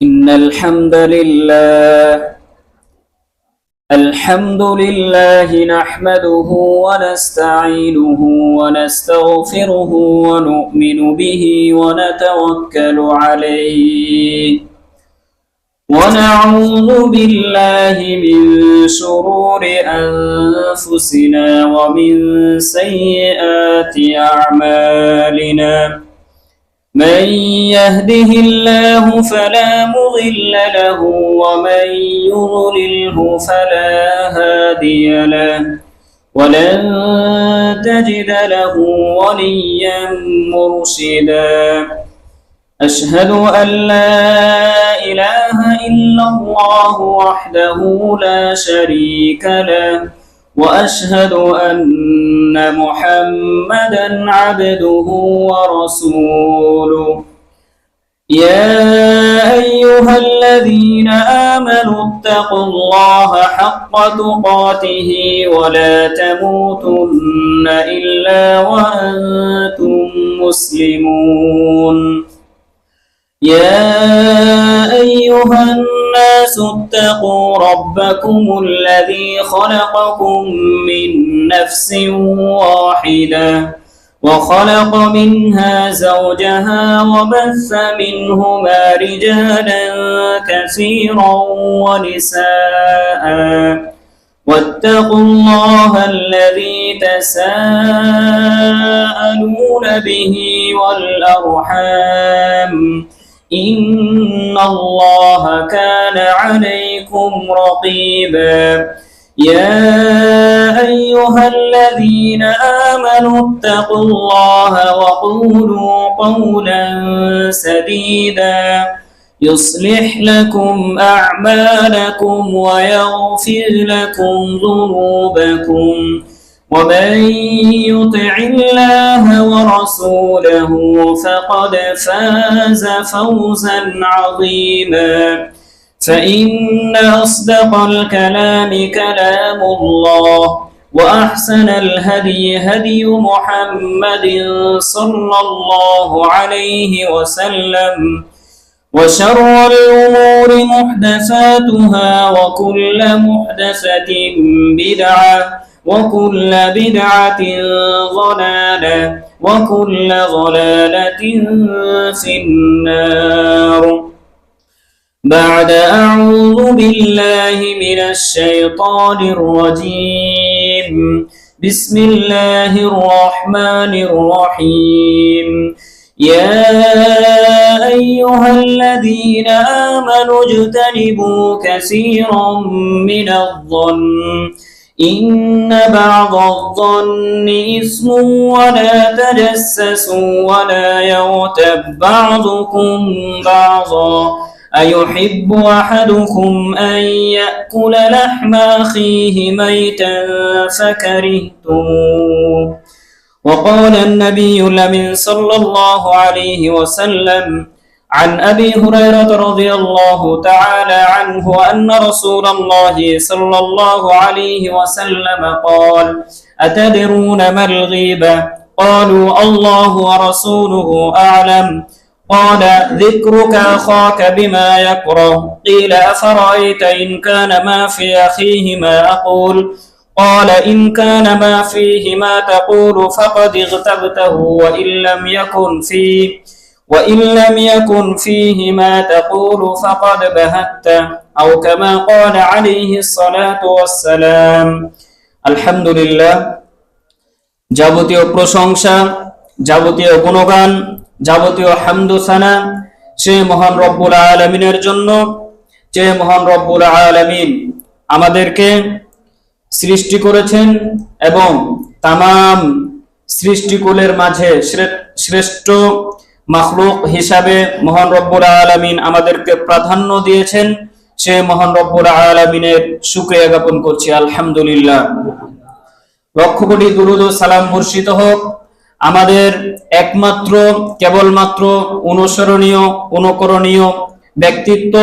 إن الحمد لله نحمده ونستعينه ونستغفره ونؤمن به ونتوكل عليه ونعوذ بالله من شرور أنفسنا ومن سيئات أعمالنا من يهده الله فلا مضل له ومن يضلله فلا هادي له ولن تجد له وليا مرشدا أشهد أن لا إله إلا الله وحده لا شريك له وأشهد أن محمدا عبده ورسوله يا أيها الذين آمنوا اتقوا الله حق تقاته ولا تموتن إلا وأنتم مسلمون يا أيها الناس اتقوا ربكم الذي خلقكم من نفس واحدة وخلق منها زوجها وبث منهما رجالا كثيرا ونساء واتقوا الله الذي تساءلون به والأرحام إن الله كان عليكم رقيبا يا أيها الذين آمنوا اتقوا الله وقولوا قولا سديدا يصلح لكم أعمالكم ويغفر لكم ذنوبكم ومن يطع الله ورسوله فقد فاز فوزا عظيما فإن أصدق الكلام كلام الله وأحسن الهدي هدي محمد صلى الله عليه وسلم وشر الأمور محدثاتها وكل محدثة بدعة وكل بدعة ضلالة وكل ضلالة في النار بعد أعوذ بالله من الشيطان الرجيم بسم الله الرحمن الرحيم يا أيها الذين آمنوا اجتنبوا كثيرا من الظن إن بعض الظن إثم ولا تجسسوا ولا يغتب بعضكم بعضا أيحب أحدكم أن يأكل لحم أخيه ميتا فكرهتموه وقال النبي الأمين صلى الله عليه وسلم عن أبي هريرة رضي الله تعالى عنه أن رسول الله صلى الله عليه وسلم قال أتدرون ما الغيبة؟ قالوا الله ورسوله أعلم قال ذكرك أخاك بما يكره قيل أفرأيت إن كان ما في أخيه ما أقول قال إن كان ما فيه ما تقول فقد اغتبته وإن لم يكن فيه ما تقول فقد بهته أو كما قال عليه الصلاة والسلام الحمد لله যাবতীয় প্রশংসা যাবতীয় গুণগান যাবতীয় হামদ ও সানা সেই মহান রব্বুল আলামিনের জন্য যে মহান রব্বুল আলামিন আমাদেরকে সৃষ্টি করেছেন এবং তামাম সৃষ্টিকুলের মাঝে শ্রেষ্ঠ মাখলুক হিসাবে মহান রব্বুল আলামিন আমাদেরকে প্রাধান্য দিয়েছেন সে মহান রব্বুল আলামিনের শুকরিয়া জ্ঞাপন করছি আলহামদুলিল্লাহ লক্ষ কোটি দুরূদ ও সালাম বর্ষিত হোক আমাদের একমাত্র কেবলমাত্র অনুসরণীয় অনুকরণীয় ব্যক্তিত্ব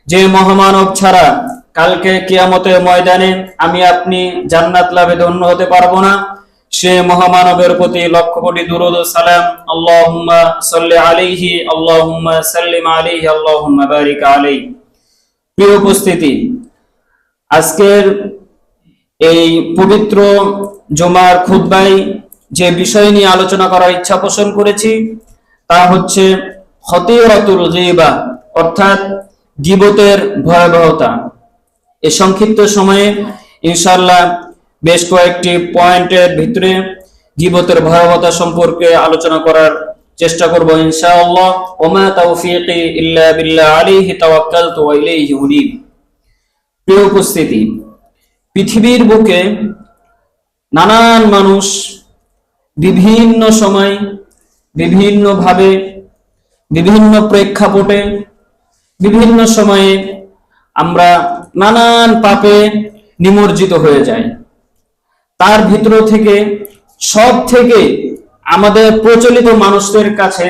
যে মহামানব ছাড়া কালকে কিয়ামতের ময়দানে আমি আপনি জান্নাত লাভে ধন্য হতে পারবো না সে মহামানবের প্রতি লক্ষ কোটি দুরূদ ও সালাম। আল্লাহুম্মা সাল্লি আলাইহি, আল্লাহুম্মা সাল্লিম আলাইহি, আল্লাহুম্মা বারিক আলাইহি। প্রিয় উপস্থিতি, আজকের এই পবিত্র জুমার খুতবায় যে বিষয় নিয়ে আলোচনা করার ইচ্ছা পোষণ করেছি তা হচ্ছে খতিরাতুল গীবা, অর্থাৎ গীবতের ভয়াবহতা। এই সংক্ষিপ্ত সময়ে ইনশাআল্লাহ বেশ কয়েকটি পয়েন্টের ভিতরে গীবতের ভয়াবহতা সম্পর্কে আলোচনা করার চেষ্টা করব ইনশাআল্লাহ। ওমা তাওফীকি ইল্লা বিল্লাহ, আলাইহি তাওয়াক্কালতু ওয়া ইলাইহি উনীব। প্রিয় উপস্থিতি, পৃথিবীর বুকে নানান মানুষ বিভিন্ন সময়, বিভিন্নভাবে, বিভিন্ন প্রেক্ষাপটে, বিভিন্ন সময়ে আমরা নানান পাপে নিমজ্জিত হয়ে যাই। তার ভিতর থেকে সব থেকে আমাদের প্রচলিত মানুষদের কাছে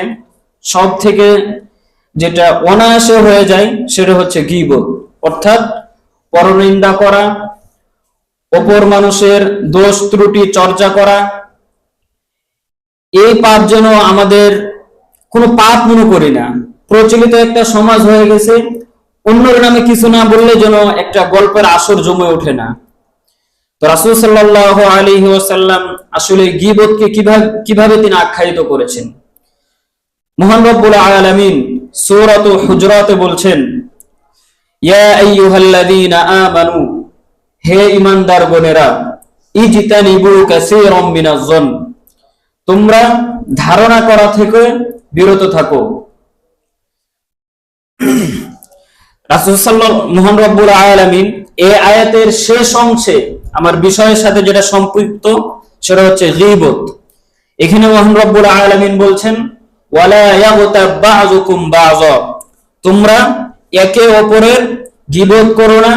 সব থেকে যেটা অনায়াসে হয়ে যায় সেটা হচ্ছে গীবত, অর্থাৎ পরনিন্দা করা, অপর মানুষের দোষ ত্রুটি চর্চা করা। এই পাপ যেন আমাদের কোনো পাপ মনে করি না, প্রচলিত একটা সমাজ হয়ে গেছে। অন্যের নামে কিছু না বললে যেন একটা গল্পের আসর জমে ওঠে না। তো রাসূল সাল্লাল্লাহু আলাইহি ওয়াসাল্লাম আসলে গীবতকে কিভাবে তিনি আখ্যায়িত করেছেন। মহান রব্বুল আলামিন সূরাত হুজরাতে বলছেন, ইয়া আইয়ুহাল্লাযীনা আমানু, হে ঈমানদারগণেরা, ইজতানিবু কাসীরাম মিনাজ-যন, তোমরা ধারণা করা থেকে বিরত থাকো। রাসূল সাল্লাল্লাহু, মহান রব্বুল আলামিন এই আয়াতের শেষ অংশে আমার বিষয়ের সাথে যেটা সম্পৃক্ত সেটা হচ্ছে গীবত। এখানে মহান রব্বুল আলামিন বলছেন, ওয়ালা ইয়াগতাব বাযুকুম বাযা, তোমরা একে অপরের গীবত করো না,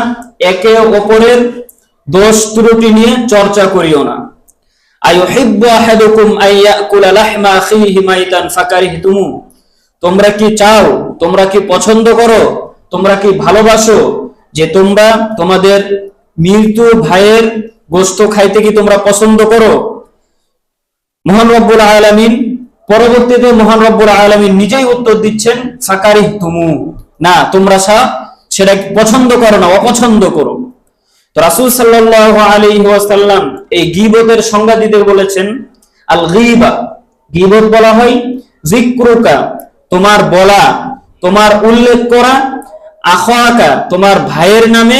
একে অপরের দোষ ত্রুটি নিয়ে চর্চা করিও না। আইয়ুহিব্বু আহাদুকুম আইয়াকুলা লাহমা আখিহি মাইতান ফাকারিহতুমু, তোমরা কি চাও, তোমরা কি পছন্দ করো, তোমরা কি ভালোবাসো যে তোমরা তোমাদের মৃত ভাইয়ের গোশত খাইতে কি তোমরা পছন্দ করো? মহান রব্বুল আলামিন পরবর্তীতে মহান রব্বুল আলামিন নিজেই উত্তর দিচ্ছেন, ফাকারিহতুমু, না, তোমরা সেটা পছন্দ করো না, অপছন্দ করো। তো রাসূল সাল্লাল্লাহু আলাইহি ওয়াসাল্লাম এই গীবতের সংজ্ঞা দিতে বলেছেন, আল গীবা, গীবত বলা হয় যিকরুকা, তোমার বলা, তোমার উল্লেখ করা, আখাকা, তোমার ভাইয়ের নামে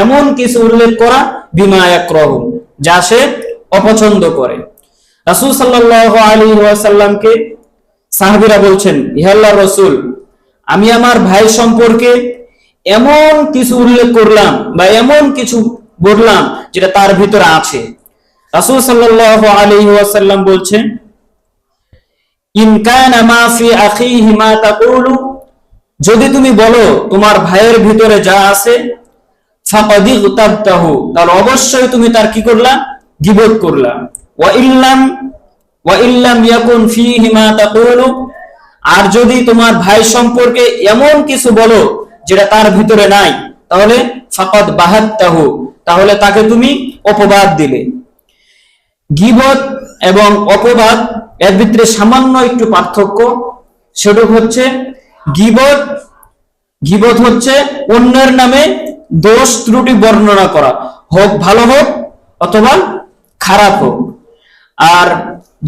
এমন কিছু উল্লেখ করা, বিমা ইয়াকরাহু, যা সে অপছন্দ করে। রাসূল সাল্লাল্লাহু আলাইহি ওয়াসাল্লামকে সাহাবীরা বলছেন, হে আল্লাহর রাসূল, আমি আমার ভাই সম্পর্কে এমন কিছু উল্লেখ করলাম বা এমন কিছু বললাম যেটা তার ভিতরে আছে। রাসূল সাল্লাল্লাহু আলাইহি ওয়াসাল্লাম বলছেন, ইন কানা মা ফি আখিহি মা তাকুলু, যদি তুমি বলো তোমার ভাইয়ের ভিতরে যা আছে, ফাকাদ ইগতাবতাহু, তাহলে অবশ্যই তুমি তার কি করলা? গীবত করলা। ওয়া ইল্লাম ইয়াকুন ফীহি মা তাকুলু, আর যদি তোমার ভাই সম্পর্কে এমন কিছু বলো যেটা তার ভিতরে নাই, তাহলে ফাকাদ বাহাত্তাহু, তাহলে তাকে তুমি অপবাদ দিলে। গীবত এবং অপবাদ এর ভিতরে সামান্য একটু পার্থক্য, সেটা হচ্ছে গীবত হচ্ছে অন্যের নামে দোষ ত্রুটি বর্ণনা করা, হোক ভালো হোক অথবা খারাপ হোক। আর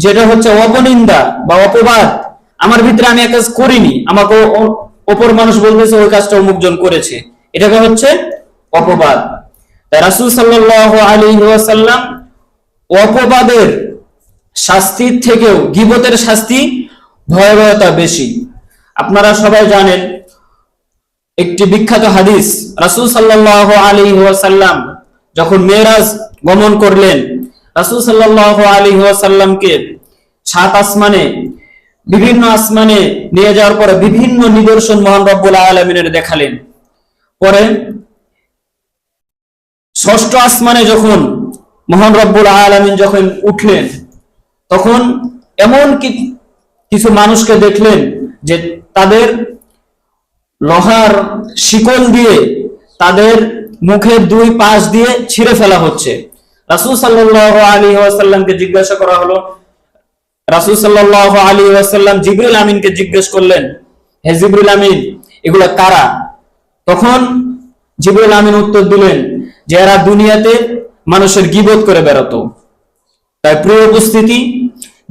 যেটা হচ্ছে অপনিন্দা বা অপবাদ, আমার ভিতরে আমি এক কাজ করিনি, আমাকে অপর মানুষ বলতেছে ওই কাজটা অমুকজন করেছে, এটাকে হচ্ছে অপবাদ। তাই রাসূল সাল্লাল্লাহু আলাইহি ওয়াসাল্লাম অপবাদের শাস্তির থেকেও গীবতের শাস্তি ভয়াবহতা বেশি। আপনারা সবাই জানেন একটি বিখ্যাত হাদিস, রাসূল সাল্লাল্লাহু আলাইহি ওয়াসাল্লাম যখন মেরাজ গমন করলেন, রাসূল সাল্লাল্লাহু আলাইহি ওয়াসাল্লামকে সাত আসমানে, বিভিন্ন আসমানে নিয়ে যাওয়ার পরে বিভিন্ন নিদর্শন মহান রব্বুল আলামিনের দেখালেন। পরে ষষ্ঠ আসমানে যখন মহান রব্বুল আলামিন যখন উঠলেন, তখন এমন কিছু মানুষকে দেখলেন যে তাদের লোহার শিকল দিয়ে তাদের মুখের দুই পাশ দিয়ে ছিঁড়ে ফেলা হচ্ছে। রাসূল সাল্লাল্লাহু আলাইহি ওয়াসাল্লামকে জিজ্ঞাসা করা হলো, রাসূল সাল্লাল্লাহু আলাইহি ওয়াসাল্লাম জিবরিল আমিনকে জিজ্ঞেস করলেন, হে জিবরিল আমিন, এগুলা কারা? তখন জিবরিল আমিন উত্তর দিলেন যে এরা দুনিয়াতে মানুষের গীবত করে বেড়াতো। তাই প্রিয় উপস্থিতি,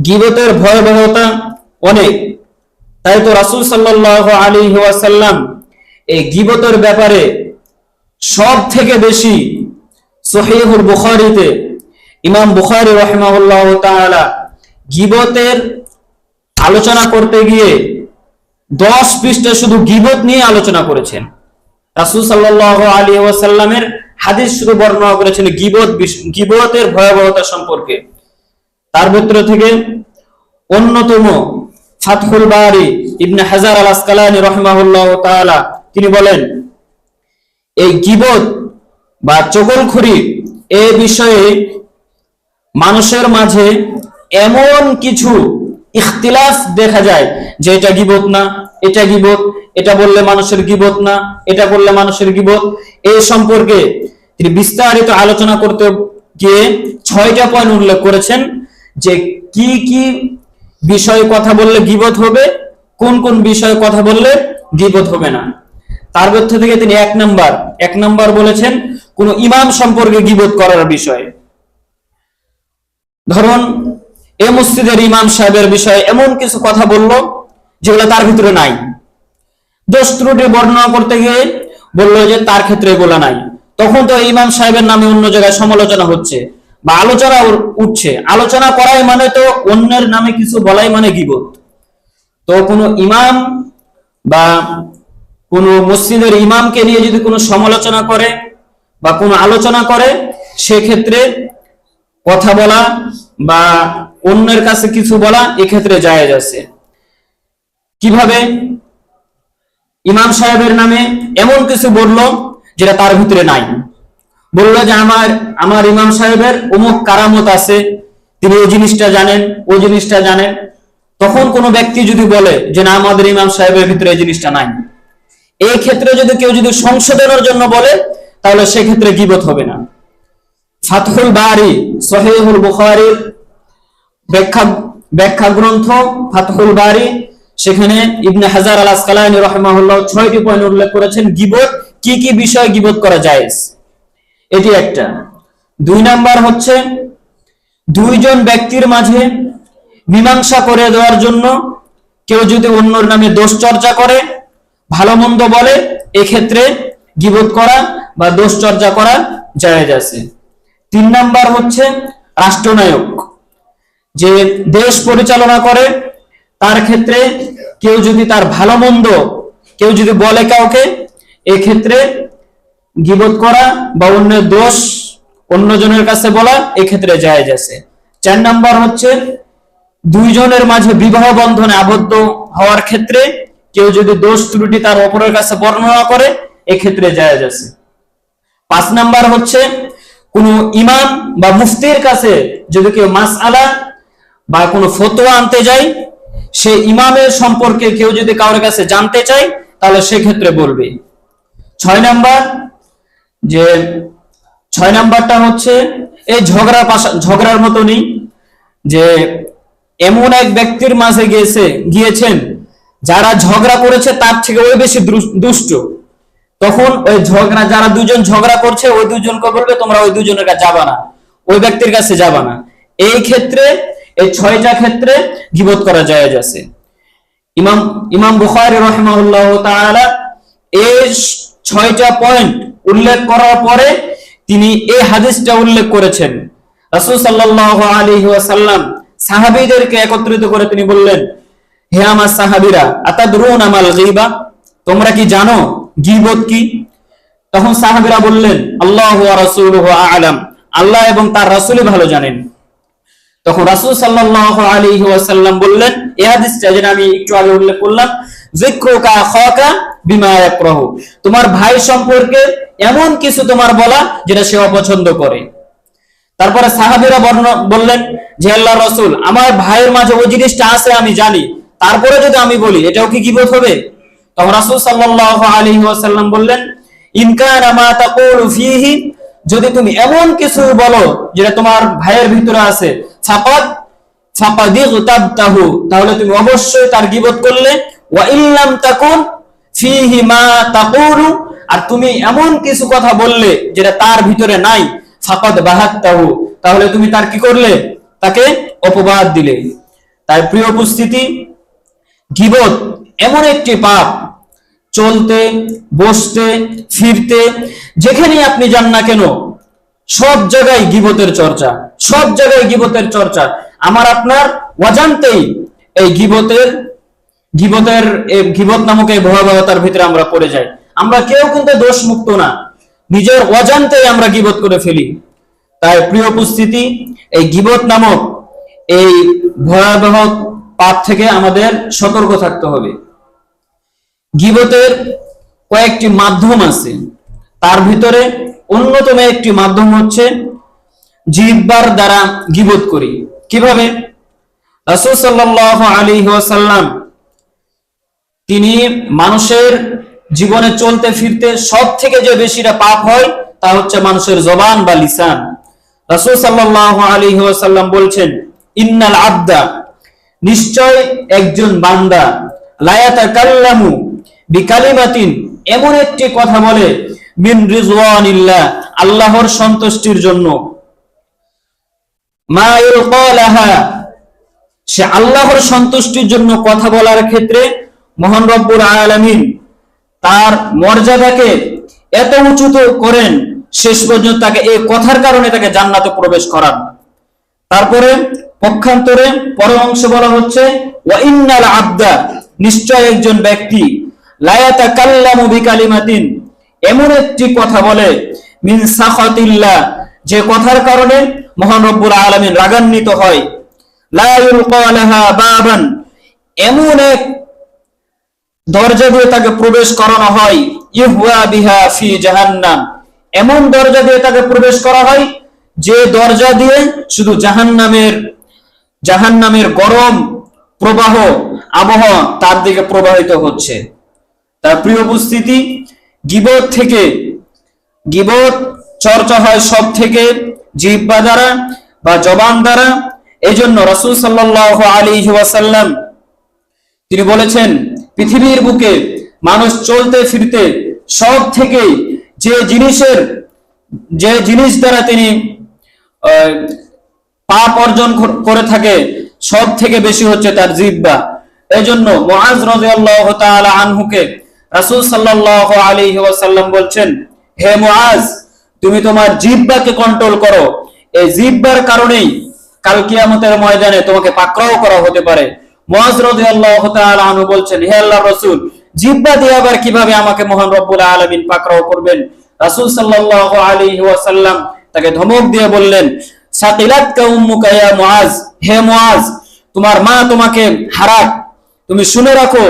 গীবতের ভয়াবহতা অনেক। তাই তো রাসূল সাল্লাল্লাহু আলাইহি ওয়াসাল্লাম এই গীবতের ব্যাপারে সব থেকে বেশি সহিহুল বুখারীতে ইমাম বুখারী রাহিমাহুল্লাহু তাআলা গীবতের আলোচনা করতে গিয়ে 10 পৃষ্ঠা শুধু গীবত নিয়ে আলোচনা করেছেন। রাসূল সাল্লাল্লাহু আলাইহি ওয়াসাল্লামের হাদিস শুধু বর্ণনা করেছেন গীবতের ভয়াবহতা সম্পর্কে। তার ভিতর থেকে অন্যতম ফাতহুল বারী ইবনে হাজার আল আসকালানী রাহিমাহুল্লাহু তাআলা তিনি বলেন, এই গীবত বা চগলখড়ি এই বিষয়ে মানুষের মাঝে এমন কিছু ইখতিলাফ দেখা যায় যে এটা গীবত না, এটা গীবত, এটা বললে মানুষের গীবত না, এটা বললে মানুষের গীবত। এই সম্পর্কে তিনি বিস্তারিত আলোচনা করতে গিয়ে 6টা পয়েন্ট উল্লেখ করেছেন যে কি কি বিষয়ে কথা বললে গীবত হবে, কোন কোন বিষয়ে কথা বললে গীবত হবে না। তার মধ্যে থেকে তিনি এক নাম্বার বলেছেন কোন ইমাম সম্পর্কে গীবত করার বিষয়ে। ধরুন এই মসজিদের ইমাম সাহেবের বিষয়ে এমন কিছু কথা বললো যেগুলো তার ভিতরে নাই, দোষ ত্রুটি বর্ণনা করতে গিয়ে বললো যে তার ক্ষেত্রে এগুলো নাই, তখন তো ইমাম সাহেবের নামে অন্য জায়গায় সমালোচনা হচ্ছে বা আলোচনা উঠছে। আলোচনা করাই মানে তো অন্যের নামে কিছু বলাই মানে গীবত। তো কোনো ইমাম বা কোনো মসজিদের ইমামকে নিয়ে যদি কোনো সমালোচনা করে বা কোনো আলোচনা করে, সেক্ষেত্রে কথা বলা বা অন্যের কাছে কিছু বলা এক্ষেত্রে জায়েজ আছে। কিভাবে? ইমাম সাহেবের নামে এমন কিছু বললো যেটা তার ভিতরে নাই, বললো যে আমার ইমাম সাহেবের অমুক কারামত আছে, তিনি ওই জিনিসটা জানেন, ওই জিনিসটা জানেন। তখন কোনো ব্যক্তি যদি বলে যে না, আমাদের ইমাম সাহেবের ভিতরে এই জিনিসটা নাই, এই ক্ষেত্রে যদি কেউ যদি সংশোধনের জন্য বলে, তাহলে সেক্ষেত্রে গীবত হবে না। ফাতহুল বারী সহিহুল বুখারীর ব্যাখ্যা গ্রন্থ ফাতহুল বারী, সেখানে ইবনে হাজার আল আসকালানী রাহিমাহুল্লাহ 6টি পয়েন্ট উল্লেখ করেছেন গীবত কি কি বিষয়ে গীবত করা জায়েজ। এটি একটা। 2 নাম্বার হচ্ছে দুইজন ব্যক্তির মাঝে মীমাংসা করে দেওয়ার জন্য কেউ যদি অন্যর নামে দোষ চর্চা করে, ভালো মন্দ বলে, এক্ষেত্রে গীবত করা বা দোষ চর্চা করা জায়েজ আছে। 3 নাম্বার হচ্ছে রাষ্ট্রনায়ক, যে দেশ পরিচালনা করে, তার ক্ষেত্রে কেউ যদি তার ভালো মন্দ কেউ যদি বলে কাউকে, এক্ষেত্রে গীবত করা বা অন্যের দোষ অন্যজনের কাছে বলা এক্ষেত্রে জায়েজ আছে। 4 নাম্বার হচ্ছে দুইজনের মাঝে বিবাহ বন্ধনে আবদ্ধ হওয়ার ক্ষেত্রে কেউ যদি দোষ ত্রুটি তার অপরের কাছে বর্ণনা করে, এক্ষেত্রে জায়েজ আছে। 5 নাম্বার হচ্ছে কোনো ইমাম বা মুফতির কাছে যদি কেউ মাসআলা বা কোনো ফতোয়া আনতে যায়, সেই ইমামের সম্পর্কে কেউ যদি কারোর কাছে জানতে চায়, তাহলে সেক্ষেত্রে বলবে। 6 নাম্বারটা হচ্ছে এই ঝগড়ার মতনই, যে এমন এক ব্যক্তির মাঝে গিয়েছেন যারা ঝগড়া করেছে তার থেকে ওই বেশি দুষ্ট, তখন ওই ঝগড়া যারা দুজন ঝগড়া করছে ওই দুজনকে বলবে তোমরা ওই দুজনের কাছে যাবা না, ওই ব্যক্তির কাছে যাবা না। এই ক্ষেত্রে এই 6টা ক্ষেত্রে গীবত করা জায়েজ আছে। ইমাম বুখারী রাহিমাহুল্লাহু তাআলা এই 6টা পয়েন্ট উল্লেখ করার পরে তিনি এই হাদিসটা উল্লেখ করেছেন। রাসূল সাল্লাল্লাহু আলাইহি ওয়াসাল্লাম সাহাবীদেরকে একত্রিত করে তিনি বললেন, হে আমার সাহাবীরা, আতাদরুনা মাল গীবা, তোমরা কি জানো গীবত কি? তখন সাহাবীরা বললেন, আল্লাহু ওয়া রাসূলুহু আ'লাম, আল্লাহ এবং তার রাসূলই ভালো জানেন। তখন রাসূল সাল্লাল্লাহু আলাইহি ওয়াসাল্লাম বললেন, এই হাদিসটা যেটা আমি একটু আগে উল্লেখ করলাম, যিকরুকা আখাকা বিমা ইয়াকরাহু, তোমার ভাই সম্পর্কে এমন কিছু তোমার বলা যেটা সে অপছন্দ করে। তারপরে সাহাবীরা বললেন যে আল্লাহর রাসূল, আমার ভাইয়ের মাঝে ওই জিনিসটা আছে আমি জানি, তারপরে যদি আমি বলি এটাও কি গীবত হবে? তখন রাসূল সাল্লাল্লাহু আলাইহি ওয়াসাল্লাম বললেন, ইন কানা মা তাকুলু ফীহি যদি তুমি এমন কিছু বলো যেটা তোমার ভাইয়ের ভিতরে আছে, তাহলে তুমি অবশ্যই তার গীবত করলে। ওয়া ইল্লাম তাকুন ফিহি মা তাকুলু, আর তুমি এমন কিছু কথা বললে যেটা তার ভিতরে নাই, ফাকাদ বাহাত্তাহু, তাহলে তুমি তার কি করলে? তাকে অপবাদ দিলে। তাই প্রিয় উপস্থিতি, গীবত এমন একটি পাপ, চলতে বসতে ফিরতে যেখানে আপনি যান না কেন সব জায়গায় গীবতের চর্চা, সব জায়গায় গীবতের চর্চা। আমার আপনার অজান্তেই এই গীবত নামক এই ভয়াবহতার ভিতরে আমরা পড়ে যাই। আমরা কেউ কিন্তু দোষ মুক্ত না, নিজের অজান্তেই আমরা গীবত করে ফেলি। তাই প্রিয় উপস্থিতি, এই গীবত নামক এই ভয়াবহ পাপ থেকে আমাদের সতর্ক থাকতে হবে। গীবতের কয়েকটি মাধ্যম আছে, তার ভিতরে অন্যতম একটি মাধ্যম হচ্ছে জিহ্বার দ্বারা গীবত করি। কিভাবে? রাসূল সাল্লাল্লাহু আলাইহি ওয়াসাল্লাম তিনি মানুষের জীবনে চলতে ফিরতে সব থেকে যে বেশিটা পাপ হয় তা হচ্ছে মানুষের জবান বা লিসান। রাসূল সাল্লাল্লাহু আলাইহি ওয়াসাল্লাম বলছেন, ইন্নাল আবদা, নিশ্চয় একজন বান্দা, লা ইয়াতাকাল্লামু বিকালিমাতিন, এমন একটি কথা বলে, মিন রিজওয়ানিল্লাহ, আল্লাহর সন্তুষ্টির জন্য, মা ইলকালাহা, সে আল্লাহর সন্তুষ্টির জন্য কথা বলার ক্ষেত্রে মহান রব্বুল আলামিন তার মর্যাদাকে এত উঁচুতে করেন, শেষ পর্যন্ত তাকে এই কথার কারণে তাকে জান্নাতে প্রবেশ করান। তারপরে পক্ষান্তরে পরের অংশে বলা হচ্ছে, ওয়া ইন্নাল আবদা, নিশ্চয় একজন ব্যক্তি, লা ইয়াতাকাল্লামু বিকালিমাতিন, এমন একটি কথা বলে, মিন সাখাতিল্লাহ, যে কথার কারণে মহান রব্বুল আলামিন রাগান্বিত হয়, লা ইলকালাহা বাবান, এমন এক দরজা দিয়ে তাকে প্রবেশ করানো হয়, ইহুয়া বিহা ফি জাহান্নাম, এমন দরজা দিয়ে তাকে প্রবেশ করা হয় যে দরজা দিয়ে শুধু জাহান্নামের গরম প্রবাহ আবহাওয়া তার দিকে প্রবাহিত হচ্ছে। তার প্রিয় উপস্থিতি, গীবত চর্চা হয় সব থেকে জিহ্বা দ্বারা বা জবান দ্বারা। এই জন্য রাসূল সাল্লাল্লাহু আলাইহি ওয়াসাল্লাম তিনি বলেছেন, পৃথিবীর বুকে মানুষ চলতে ফিরতে সব থেকে যে জিনিস দ্বারা তিনি পাপ অর্জন করে থাকে সব থেকে বেশি হচ্ছে তার জিহ্বা। এই জন্য মুআজ রাদিয়াল্লাহু তাআলা আনহুকে রাসূল সাল্লাল্লাহু আলাইহি ওয়াসাল্লাম বলছেন, হে মুআজ, তুমি তোমার জিহ্বাকে কন্ট্রোল করো, এই জিহ্বার কারণেই কাল কিয়ামতের ময়দানে তোমাকে পাকড়াও করা হতে পারে। মুআজ রাদিয়াল্লাহু তাআলা আনহু বলছেন, হে আল্লাহর রাসূল, জিহ্বা দিয়ে আবার কিভাবে আমাকে মহান রব্বুল আলামিন পাকড়াও করবেন? রাসূল সাল্লাল্লাহু আলাইহি ওয়াসাল্লাম তাকে ধমক দিয়ে বললেন, সাকিলাতকা উম্মুকা ইয়া মুআজ, হে মুআজ, তোমার মা তোমাকে হারাক। তুমি শুনে রাখো,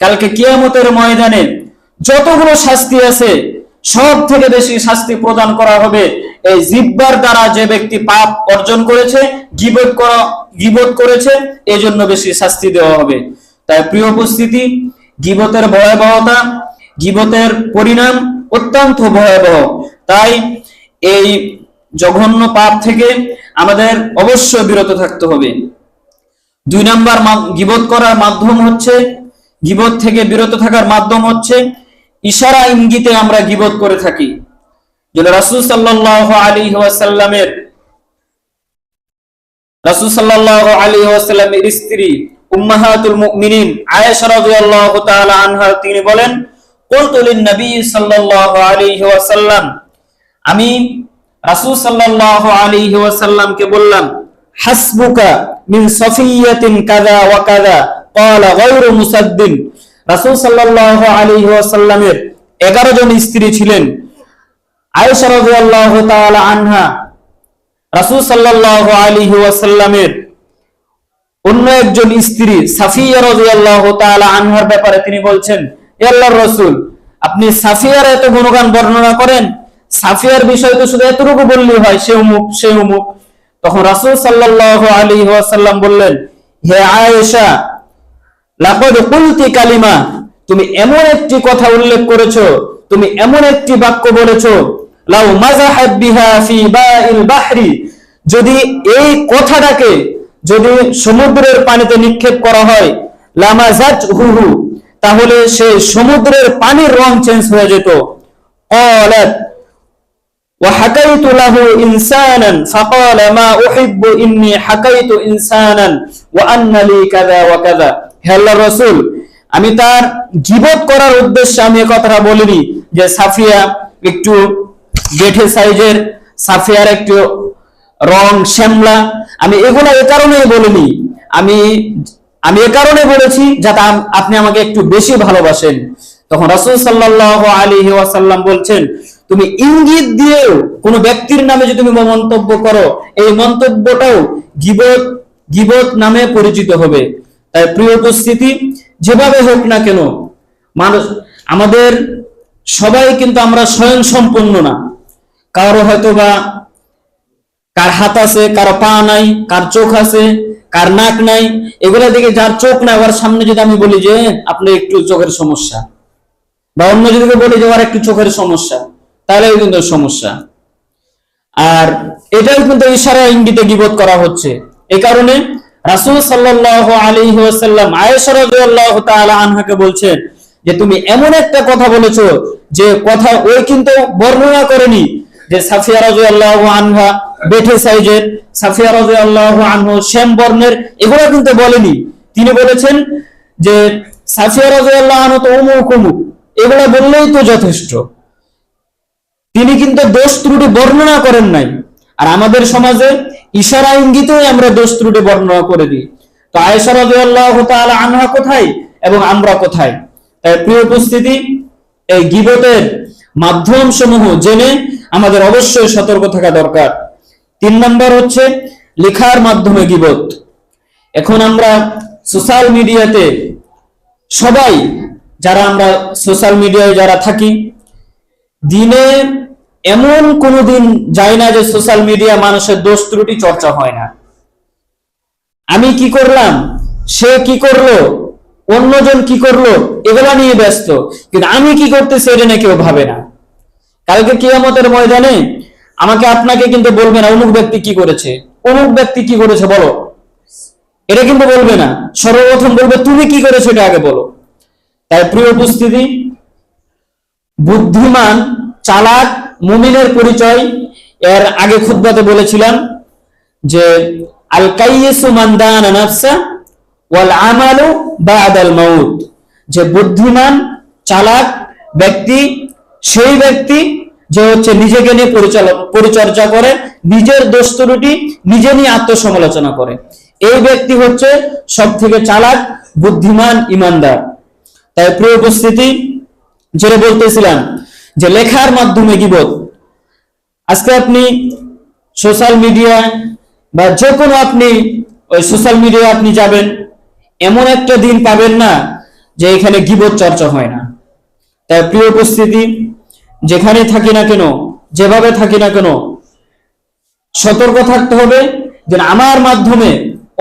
কালকে কিয়ামতের ময়দানে যতগুলো শাস্তি আছে সব থেকে বেশি শাস্তি প্রদান করা হবে এই জিহ্বার দ্বারা যে ব্যক্তি পাপ অর্জন করেছে, গীবত করেছে, এই জন্য বেশি শাস্তি দেওয়া হবে। তাই প্রিয় উপস্থিতি, গীবতের ভয়াবহতা, গীবতের পরিণাম অত্যন্ত ভয়াবহ। তাই এই জঘন্য পাপ থেকে আমাদের অবশ্যই বিরত থাকতে হবে। 2 নাম্বার গীবত করার মাধ্যম হচ্ছে, গীবত থেকে বিরত থাকার মাধ্যম হচ্ছে ইশারা ইঙ্গিতে আমরা গীবত করে থাকি। যেন রাসূল সাল্লাল্লাহু আলাইহি ওয়াসাল্লামের স্ত্রী উম্মাহাতুল মুমিনিন আয়েশা রাদিয়াল্লাহু তাআলা আনহা তিনি বলেন, কুলতু লিন নবী সাল্লাল্লাহু আলাইহি ওয়াসাল্লাম, আমি রাসূল সাল্লাল্লাহু আলাইহি ওয়াসাল্লামকে বললাম, হাসবুকা মিন সাফিয়াতিন কাযা ওয়া কাযা, ক্বালা গায়রু মুসাদ্দিন। রাসূল সাল্লাল্লাহু আলাইহি ওয়াসাল্লামের 11 জন স্ত্রী ছিলেন। আয়েশা রাদিয়াল্লাহু তাআলা আনহা রাসূল সাল্লাল্লাহু আলাইহি ওয়াসাল্লামের অন্য একজন স্ত্রী সাফিয়া রাদিয়াল্লাহু তাআলা আনহার ব্যাপারে তিনি বলছেন, হে আল্লাহর রাসূল, আপনি সাফিয়ার এত গুণগান বর্ণনা করেন, সাফিয়ার বিষয় তো শুধু এতটুকু বললেই হয়, সে অমুক সে অমুক। তখন রাসূল সাল্লাল্লাহু আলাইহি ওয়াসাল্লাম বললেন, হে আয়েশা, লাকাদ কুলতি কালিমা, তুমি এমন একটি কথা উল্লেখ করেছো, তুমি এমন একটি বাক্য বলেছো, লাউ মাযাহাত বিহা ফি বাইল বাহরি, যদি এই কথাটাকে যদি সমুদ্রের পানিতে নিক্ষেপ করা হয়, লামাযাতহু, তাহলে সেই সমুদ্রের পানির রং চেঞ্জ হয়ে যেত। ক্বালাত ওয়া হাকাইতু লাহু ইনসানান ফাকালা মা উহিব্বু ইন্নী হাকাইতু ইনসানান ওয়া আন্না লি কাযা ওয়া কাযা। হে আল্লাহর রাসূল, আমি তার গীবত করার উদ্দেশ্যে আমি এই কথাটা বলিনি যে সাফিয়া একটু গেঠে সাইজের, সাফিয়ার একটু রং শ্যামলা, আমি এগুলা এই কারণেই বলিনি, আমি এ কারণে বলেছি যাতে আপনি আমাকে একটু বেশি ভালোবাসেন। তখন রাসূল সাল্লাল্লাহু আলাইহি ওয়াসাল্লাম বলছেন, তুমি ইঙ্গিত দিয়েও কোন ব্যক্তির নামে যদি তুমি মন্তব্য করো, এই মন্তব্যটাও গীবত নামে পরিচিত হবে। তাই প্রিয় উপস্থিতি, যেভাবে হোক না কেন, মানুষ আমাদের সবাই কিন্তু আমরা স্বয়ং সম্পূর্ণ না। কারো হয়তো বা কার হাত আছে, কারো পা নাই, কার চোখ আছে, কার নাক নাই। এগুলা দেখে যার চোখ নাই ওর সামনে যদি আমি বলি যে আপনার একটু চোখের সমস্যা, বা অন্য যদি বলি যে ওর একটু চোখের সমস্যা, তাহলে কিন্তু সমস্যা। আর এটাই কিন্তু ইশারা ইঙ্গিতে গীবত করা হচ্ছে। এই কারণে রাসূল সাল্লাল্লাহু আলাইহি ওয়াসাল্লাম আয়েশা রাদিয়াল্লাহু তাআলা আনহাকে বলছেন যে তুমি এমন একটা কথা বলেছো যে কথা ওই কিন্তু বর্ণনা করেনি যে সাফিয়া রাদিয়াল্লাহু আনহা বেঠে সাইজের, সাফিয়া রাদিয়াল্লাহু আনহু শ্যাম বর্ণের, এগুলো কিন্তু বলেনি। তিনি বলেছেন যে সাফিয়া রাদিয়াল্লাহু আনহু তো অমুক অমুক, এগুলো বললেই তো যথেষ্ট। তিনি কিন্তু দোষ ত্রুটি বর্ণনা করেন নাই। আর আমাদের সমাজে ইশারা ইঙ্গিতেই আমরা দোষ ত্রুটি বর্ণনা করে দিই। তো আয়েশা রাদিয়াল্লাহু তাআলা আনহা কোথায় এবং আমরা কোথায়? তাই প্রিয় উপস্থিতি, এই গীবতের মাধ্যম সমূহ জেনে আমাদের অবশ্যই সতর্ক থাকা দরকার। 3 নম্বর হচ্ছে লেখার মাধ্যমে গীবত। এখন আমরা সোশ্যাল মিডিয়াতে সবাই যারা আমরা সোশ্যাল মিডিয়ায় যারা থাকি, দিনে এমন কোনো দিন যায় না যে সোশ্যাল মিডিয়া মানুষের দোষ ত্রুটি চর্চা হয় না। আমি কি করলাম, সে কি করলো, অন্যজন কি করলো, এগুলা নিয়ে ব্যস্ত, কিন্তু আমি কি করতেছি এটা নিয়ে কেউ ভাবে না। কালকে কিয়ামতের ময়দানে আমাকে আপনাকে কিন্তু বলবে না অমুক ব্যক্তি কি করেছে, অমুক ব্যক্তি কি করেছে বলো, এটা কিন্তু বলবে না। সর্বপ্রথম বলবে তুমি কি করেছো এটা আগে বলো। তাই প্রিয় উপস্থিতি, বুদ্ধিমান চালাক মুমিনের পরিচয় এর আগে খুতবাতে বলেছিলাম যে আল কাইয়িসু মান দানা নাফসা ওয়াল আমালু বাদাল মাউত, যে বুদ্ধিমান চালাক ব্যক্তি সেই ব্যক্তি যে হচ্ছে নিজেকে নিয়ে পরিচর্যা করে, নিজের দোষ ত্রুটি নিজে নিয়ে আত্মসমালোচনা করে, এই ব্যক্তি হচ্ছে সব থেকে চালাক, বুদ্ধিমান, ইমানদার। তাই প্রিয় উপস্থিতি, যেটা বলতেছিলাম যে লেখার মাধ্যমে গীবত। আজকে আপনি সোশ্যাল মিডিয়া বা যে কোনো আপনি ওই সোশ্যাল মিডিয়া আপনি যাবেন, এমন একটা দিন পাবেন না যে এখানে গীবত চর্চা হয় না। তাই প্রিয় উপস্থিতি, যেখানে থাকি না কেন, যেভাবে থাকি না কেন, সতর্ক থাকতে হবে যে আমার মাধ্যমে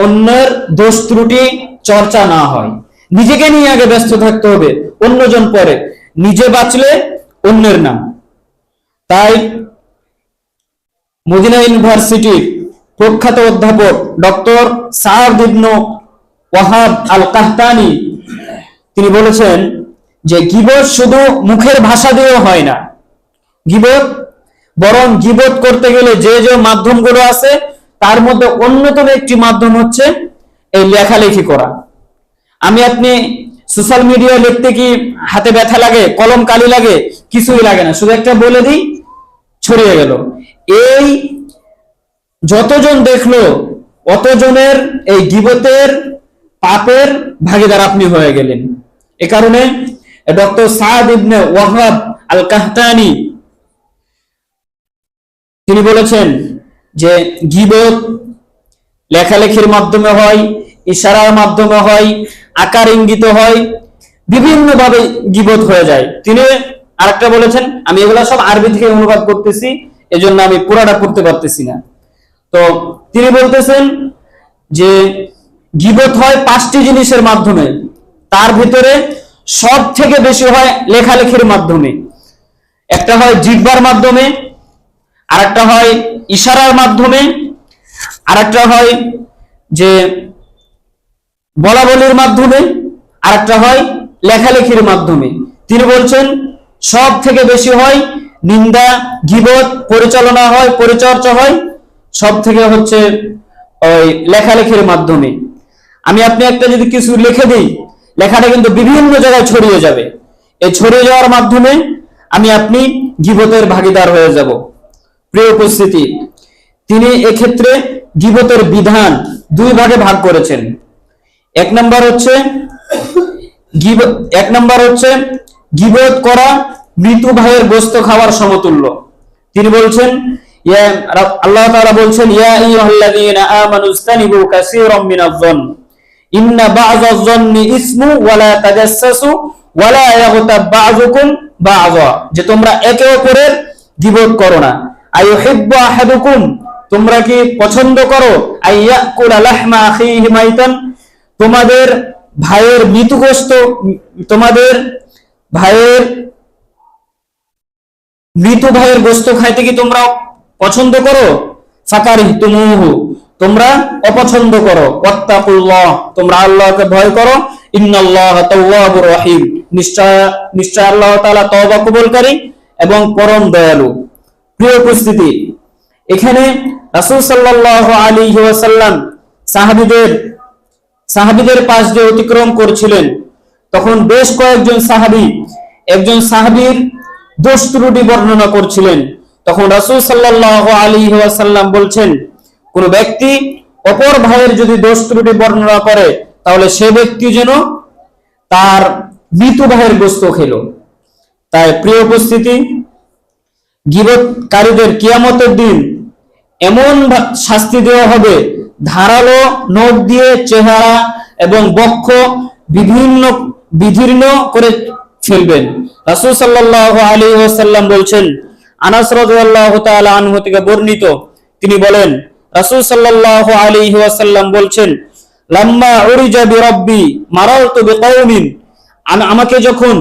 অন্যের দোষ ত্রুটি চর্চা না হয়। নিজেকে নিয়ে আগে ব্যস্ত থাকতে হবে, অন্যজন পরে, নিজে বাঁচলে অন্যের নাম। তাই মদিনা ইউনিভার্সিটির প্রখ্যাত অধ্যাপক ডক্টর সাদ ইবনে ওয়াহাব আল কাহতানি তিনি বলেছেন যে গীবত শুধু মুখের ভাষা দিয়েও হয় না গীবত, বরং গীবত করতে গেলে যে যে মাধ্যমগুলো আছে তার মধ্যে অন্যতম একটি মাধ্যম হচ্ছে এই লেখালেখি করা। আপনি সোশ্যাল মিডিয়া লিখতে কি হাতে ব্যথা লাগে, কলম কালি লাগে? কিছুই লাগে না, শুধু একটা বলে দিই, ছড়িয়ে গেল। এই যতজন দেখলো অতজনের এই গীবতের পাপের ভাগীদার আপনি হয়ে গেলেন। এ কারণে ডক্টর সাদ ইবনে ওয়াহাব আল কাহতানি তিনি বলেছেন যে গীবত লেখালেখির মাধ্যমে হয়, ইশারার মাধ্যমে হয়, আকার ইঙ্গিত হয়, বিভিন্ন ভাবে গীবত হয়ে যায়। তিনি আরেকটা বলেছেন, আমি এগুলা সব আরবি থেকে অনুবাদ করতেছি, এজন্য আমি পুরাটা পড়তে পারতেছি না। তো তিনি বলতেছেন যে গীবত হয় 5টি জিনিসের মাধ্যমে, তার ভিতরে সব থেকে বেশি হয় লেখালেখির মাধ্যমে। একটা হয় জিহ্বার মাধ্যমে, আরেকটা হয় ইশারার মাধ্যমে, আরেকটা হয় যে বলা বলির মাধ্যমে, আরেকটা হয় লেখালেখির মাধ্যমে। তিনি বলছেন সব থেকে বেশি হয় নিন্দা, গীবত, পরিচালনা হয়, পরিচর্যা হয় সব থেকে হচ্ছে ওই লেখালেখির মাধ্যমে। আমি আপনি একটা যদি কিছু লিখে দিই, লেখাটা কিন্তু বিভিন্ন জায়গায় ছড়িয়ে যাবে। এই ছড়িয়ে যাওয়ার মাধ্যমে আমি আপনি গীবতের ভাগীদার হয়ে যাব। প্রিয় উপস্থিতি, তিনি এক্ষেত্রে গীবতের বিধান দুই ভাগে ভাগ করেছেন। এক নম্বর হচ্ছে গীবত করা মৃত ভাইয়ের গোশত খাওয়ার সমতুল্য। তিনি বলছেন, আল্লাহ তাআলা বলছেন, ইয়া আইয়ুহাল্লাযীনা আমানু ইসতানিবু কাসীরাম মিনাজ-যন্ন ইন্না বা'যাজ-যন্নি ইসমু ওয়া লা তাজাসসু ওয়া লা ইয়াগতাব বা'যুকুম বা'যা, যে তোমরা একে অপরের গীবত করো না। আইয়ুহিব্বু আহাদুকুম, তোমরা কি পছন্দ করো আইয়াকুলা লাহমা আখিহি মাইতান, তোমাদের ভাইয়ের মৃত গোশত, তোমাদের মৃত ভাইয়ের গোশত খাইতে কি তোমরা পছন্দ করো? ফাকারিহতুমুহু, তোমরা অপছন্দ করো। ওয়াত্তাকুল্লাহ, তোমরা আল্লাহকে ভয় করো। ইন্নাল্লাহা তাওয়াবুর রহিম, নিশ্চয় আল্লাহ তাআলা তওবা কবুলকারী এবং পরম দয়ালু। প্রিয় উপস্থিতি, এখানে রাসূল সাল্লাল্লাহু আলাইহি ওয়াসাল্লাম সাহাবীদের পাশ দিয়ে অতিক্রম করছিলেন। তখন বেশ কয়েকজন সাহাবী একজন সাহাবীর দোষ ত্রুটি বর্ণনা করছিলেন। তখন রাসূল সাল্লাল্লাহু আলাইহি ওয়াসাল্লাম বলছেন, কোন ব্যক্তি অপর ভাইয়ের যদি দোষ ত্রুটি বর্ণনা করে তাহলে সে ব্যক্তি যেন তার মৃত ভাইয়ের গোশত খেলো। তাই প্রিয় উপস্থিতি, গীবতকারীদের কিয়ামতের দিন এমন শাস্তি দেওয়া হবে, ধারালো নখ দিয়ে চেহারা এবং বক্ষ বিদীর্ণ করে ফেলবেন। রাসূল সাল্লাল্লাহু আলাইহি ওয়াসাল্লাম বলছেন, আনাস রাদিয়াল্লাহু তাআলা আনহু থেকে বর্ণিত, তিনি বলেন রাসূল সাল্লাল্লাহু আলাইহি ওয়াসাল্লাম বলছেন, লাম্মা উরিজা বিরাব্বি মারারতু বিকাউমিন, আমাকে যখন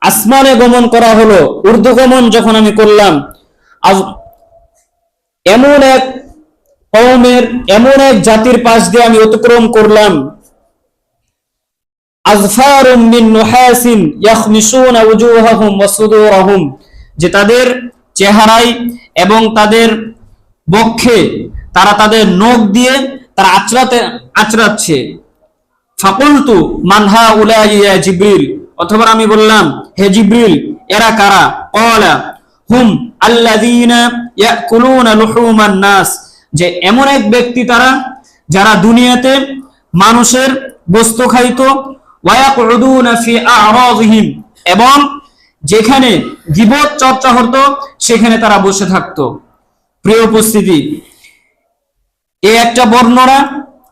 আসমানে গমন করা হলো, ঊর্ধ্বগমন যখন আমি করলাম, এমন এক কওমের, এমন এক জাতির পাশ দিয়ে আমি অতিক্রম করলাম, আযফারুম মিন নুহাসিন ইয়াখমিসুনা ওয়ুজুহাহুম ওয়া সুদুরহুম, যে তাদের চেহারায় এবং তাদের বক্ষে তারা তাদের নখ দিয়ে তারা আঁচড়াচ্ছে। ফাকুলতু মান হাউলাই ইয়া জিবরিল, অথবা আমি বললাম, হে জিবরিল, এরা কারা? ক্বালা হুম আল্লাযীনা ইয়াকুলুনা লুহুমান নাস, যে এমন এক ব্যক্তি তারা যারা দুনিয়াতে মানুষের গোশত খাইতো, ওয়া ইয়াকুদুনা ফি আ'রাযিহিম, এবং যেখানে গীবত চর্চা হতো সেখানে তারা বসে থাকতো। প্রিয় উপস্থিতি, এই একটা বর্ণনা।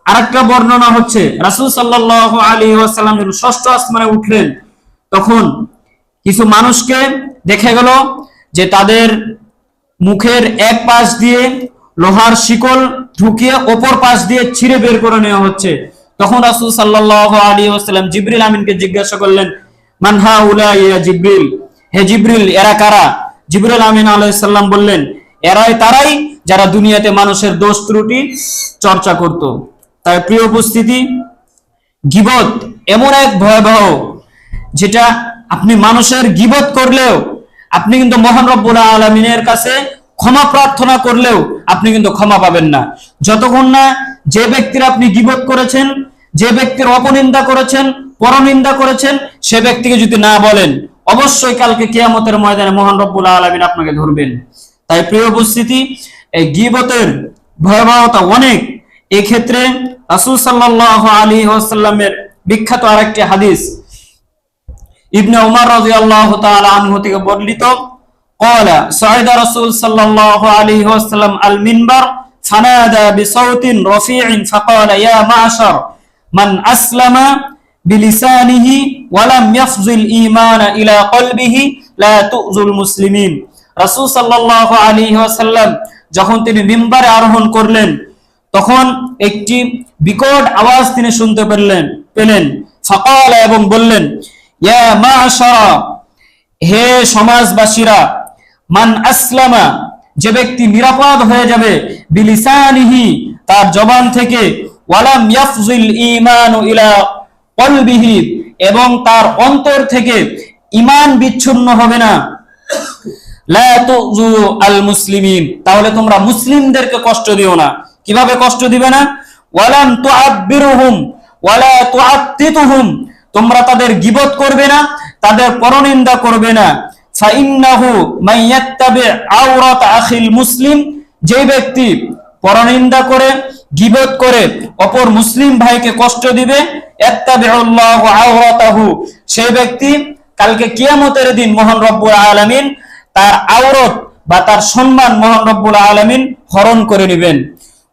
আরেকটা বর্ণনা হচ্ছে রাসূল সাল্লাল্লাহু আলাইহি ওয়াসাল্লাম যখন ষষ্ঠ আসমানে উঠলেন, তখন কিছু মানুষকে দেখা গেল যে তাদের মুখের এক পাশ দিয়ে লোহার শিকল ঢুকিয়ে অপর পাশ দিয়ে ছিঁড়ে বের করে নেওয়া হচ্ছে। তখন রাসূল সাল্লাল্লাহু আলাইহি ওয়াসাল্লাম জিবরিল আমিনকে জিজ্ঞাসা করলেন, মান হাউলাই ইয়া জিবরিল, হে জিবরিল, এরা কারা? জিবরিল আমিন আলাইহিস সালাম বললেন, তারাই যারা দুনিয়াতে মানুষের দোষ ত্রুটি চর্চা করত। তাই প্রিয় উপস্থিতি, গীবত এমন এক ভয়াবহ, যেটা আপনি মানুষের গীবত করলেও আপনি কিন্তু মহান রব্বুল আলামিনের কাছে ক্ষমা প্রার্থনা করলেও আপনি কিন্তু ক্ষমা পাবেন না, যতক্ষণ না যে ব্যক্তির আপনি গীবত করেছেন, যে ব্যক্তির অপনিন্দা করেছেন, পরনিন্দা করেছেন, সে ব্যক্তিকে যদি না বলেন, অবশ্যই কালকে কিয়ামতের ময়দানে মহান রব্বুল আলামিন আপনাকে ধরবেন। তাই প্রিয় উপস্থিতি, এই গীবতের ভয়াবহতা অনেক। এই ক্ষেত্রে রাসূল সাল্লাল্লাহু আলাইহি ওয়াসাল্লামের বিখ্যাত আরেকটি হাদিস ইবনে উমর রাদিয়াল্লাহু তাআলা আনহু থেকে বর্ণিত, قال صعد رسول صلى الله عليه وسلم المنبر فنادى بصوت رفيع فقال يا معشر من أسلم بلسانه ولم يفض الإيمان إلى قلبه لا تؤذوا المسلمين। রাসূল সাল্লাল্লাহু আলাইহি ওয়াসাল্লাম যখন তিনি মিম্বারে আরোহণ করলেন, তখন একটি বিকট আওয়াজ তিনি শুনতে পেলেন। ফাকাল, এবং বললেন, ইয়া মা'শারা, হে সমাজবাসীরা, মান আসলামা, যে ব্যক্তি নিরাপদ হয়ে যাবে বিলিসানিহি তার জবান থেকে, ওয়ালাম ইয়াফজিল ঈমানু ইলা কলবিহি এবং তার অন্তর থেকে ঈমান বিচ্ছিন্ন হবে না, লা তুযু আল মুসলিমিন তাহলে তোমরা মুসলিমদেরকে কষ্ট দিও না। কিভাবে কষ্ট দিবে না? ওয়ালাম তুআব্বিরুহুম ওয়ালা তুআত্তিতুহুম তোমরা তাদের গীবত করবে না, তাদের পরনিন্দা করবে না। ফাইন্নাহু মান ইয়াত্তাবি আওরাত আখিল মুসলিম যে ব্যক্তি পরনিন্দা করে গীবত করে অপর মুসলিম ভাইকে কষ্ট দিবে, ইয়াত্তাবিউল্লাহু আওরাতাহু সেই ব্যক্তি কালকে কিয়ামতের দিন মহান রব্বুল আলামিন তার আওরত বা তার সম্মান মহান রব্বুল আলামিন হরণ করে নেবেন।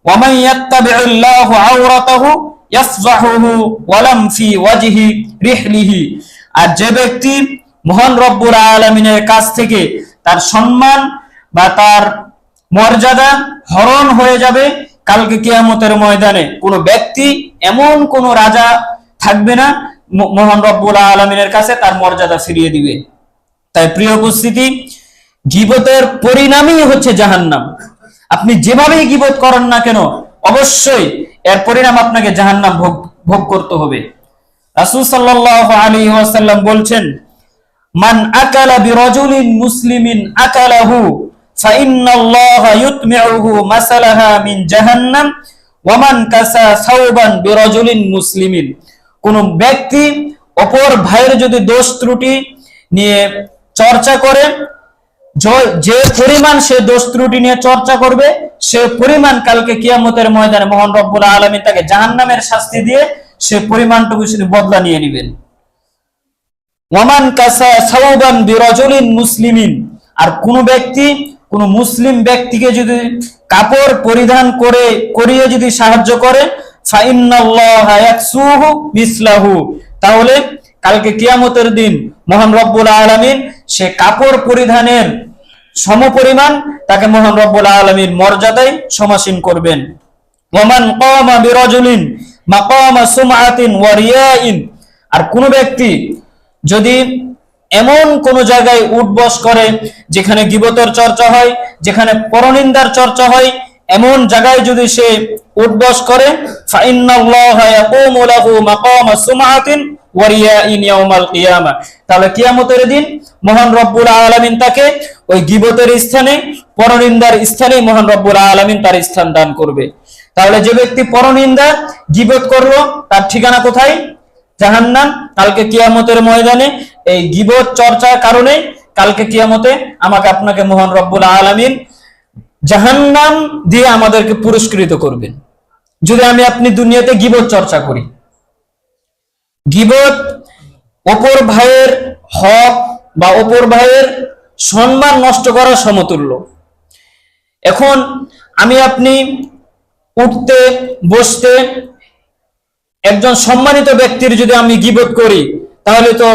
ওয়া মান ইয়াত্তাবিউল্লাহু আওরাতাহু ইয়াফজাহুহু ওয়ালাম ফি ওয়াজহি রিহলিহি আর যে ব্যক্তি মহান রব্বুল আলামিনের কাছ থেকে তার সম্মান বা তার মর্যাদা হরণ হয়ে যাবে, কালকে কিয়ামতের ময়দানে কোনো ব্যক্তি এমন কোন রাজা থাকবে না মহান রব্বুল আলামিনের কাছে তার মর্যাদা ফিরিয়ে দিবে। তাই প্রিয় উপস্থিতি, গীবতের পরিণামই হচ্ছে জাহান্নাম। আপনি যেভাবেই গীবত করেন না কেন অবশ্যই এর পরিণাম আপনাকে জাহান্নাম ভোগ করতে হবে। রাসূল সাল্লাল্লাহু আলাইহি ওয়াসাল্লাম বলছেন, মান আকালা বিরাজুলিন মুসলিমিন আকালাহু ফাইন্নাল্লাহা ইউতমিউহু মাসালাহা মিন জাহান্নাম ওয়া মান কাসা সাওবান বিরাজুলিন মুসলিমিন কোন ব্যক্তি অপর ভাইয়ের যদি দোষ ত্রুটি নিয়ে চর্চা করে, যে পরিমাণ সে দোষ ত্রুটি নিয়ে চর্চা করবে সে পরিমাণ কালকে কিয়ামতের ময়দানে মহান রব্বুল আলামিন তাকে জাহান্নামের শাস্তি দিয়ে সে পরিমাণটুকু তিনি বদলা নিয়ে নেবেন। ওয়ামান কাসা সাওবান বিরাজুলিন মুসলিমিন আর কোন ব্যক্তি কোন মুসলিম ব্যক্তিকে যদি কাপড় পরিধান করিয়ে যদি সাহায্য করে, ফাইন্নাল্লাহা ইয়াকসুহু মিসলাহু তাহলে কালকে কিয়ামতের দিন মহান রব্বুল আলামিন সে কাপড় পরিধানের সমপরিমাণ তাকে মহান রব্বুল আলামিন মর্যাদায় সমাসীন করবেন। ওয়ামান কামা বিরাজুলিন মাকামা সুমআতিন ওয়া রিয়াইন আর কোন ব্যক্তি যদি এমন কোন জায়গায় উঠবস করে যেখানে গীবতের চর্চা হয়, যেখানে পরনিন্দার চর্চা হয়, এমন জায়গায় যদি সে উঠবস করে, ফাইন্নাল্লাহা ইয়াকুমু লাহু মাকামা সুমআতিন ওয়া রিয়াইন ইয়াউমাল কিয়ামা তাহলে কিয়ামতের দিন মহান রব্বুল আলামিন তাকে ওই গীবতের স্থানে পরনিন্দার স্থানে মহান রব্বুল আলামিন তার স্থান দান করবে। তাহলে যে ব্যক্তি পরনিন্দা গীবত করলো তার ঠিকানা কোথায়? জাহান্নাম। কালকে কিয়ামতের ময়দানে এই গীবত চর্চার কারণে কালকে কিয়ামতে আমাকে আপনাকে মহান রব্বুল আলামিন জাহান্নাম দিয়ে আমাদেরকে পুরস্কৃত করবেন যদি আমি আপনি দুনিয়াতে গীবত চর্চা করি। গীবত অপর ভাইয়ের হক বা অপর ভাইয়ের সম্মান নষ্ট করার সমতুল্য। এখন আমি আপনি উঠতে বসতে একজন সম্মানিত ব্যক্তির যদি আমি গীবত করি তাহলে তো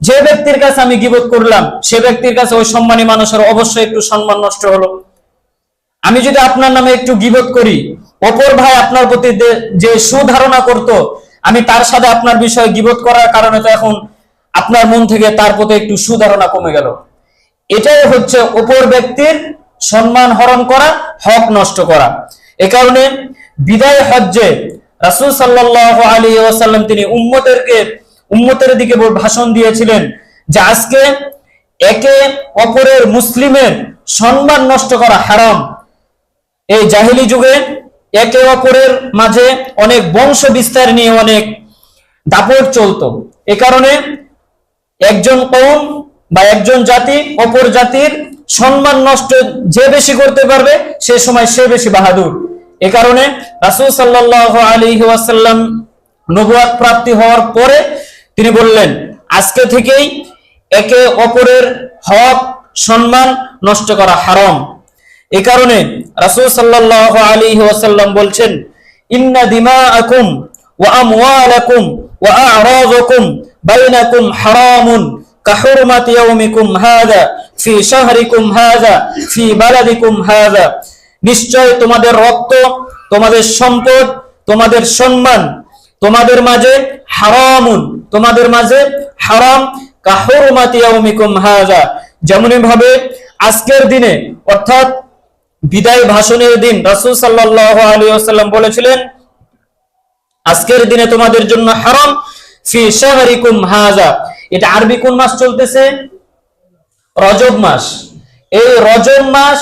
যে ব্যক্তির কাছে আমি গীবত করলাম সে ব্যক্তির কাছে ওই সম্মানী মানুষের অবশ্যই একটু সম্মান নষ্ট হলো। আমি যদি আপনার নামে একটু গীবত করি, অপর ভাই আপনার প্রতি যে সুধারণা করত আমি তার সাথে আপনার বিষয়ে গীবত করার কারণে তো এখন আপনার মন থেকে তার প্রতি একটু সুধারণা কমে গেল। এটাই হচ্ছে অপর ব্যক্তির সম্মান হরণ করা, হক নষ্ট করা। এ কারণে বিদায় হজ্জে রাসূল সাল্লাল্লাহু আলাইহি ওয়াসাল্লাম তিনি উম্মতের দিকে ভাষণ দিয়েছিলেন যে আজকে একে অপরের মুসলিমের সম্মান নষ্ট করা হারাম। এই জাহেলি যুগে একে অপরের মাঝে অনেক বংশ বিস্তার নিয়ে অনেক দাপট চলতো। এ কারণে একজন কওম বা একজন জাতি অপর জাতির সম্মান নষ্ট যে বেশি করতে পারবে সে সময় সে বেশি বাহাদুর। এ কারণে রাসূল সাল্লাল্লাহু আলাইহি ওয়াসাল্লাম নবুয়ত প্রাপ্তি হওয়ার পরে তিনি বললেন আজকে থেকেই একে অপরের হক সম্মান নষ্ট করা হারাম। এই কারণে রাসূল সাল্লাল্লাহু আলাইহি ওয়াসাল্লাম বলছেন ইন্না দিমাআকুম ওয়া আমওয়ালাকুম ওয়া আ'রাযাকুম বাইনাকুম হারামুন কাহুরমাতি ইয়াউমিকুম হাযা ফি শাহরিকুম হাযা ফি বালাদিকুম হাযা নিশ্চয় তোমাদের রক্ত, তোমাদের সম্পদ, তোমাদের সম্মান তোমাদের মাঝে হারামুন, তোমাদের মাঝে হারাম কাহুরমাতি ইয়াউমিকুম হাযা যেমনি ভাবে আজকের দিনে অর্থাৎ বিদায় ভাষণের দিন রাসূল সাল্লাল্লাহু আলাইহি ওয়াসাল্লাম বলেছিলেন, আজকের দিনে তোমাদের জন্য হারাম ফি শাহরিকুম হাযা। এটা আরবি কোন মাস চলতেছে? রজব মাস। এই রজব মাস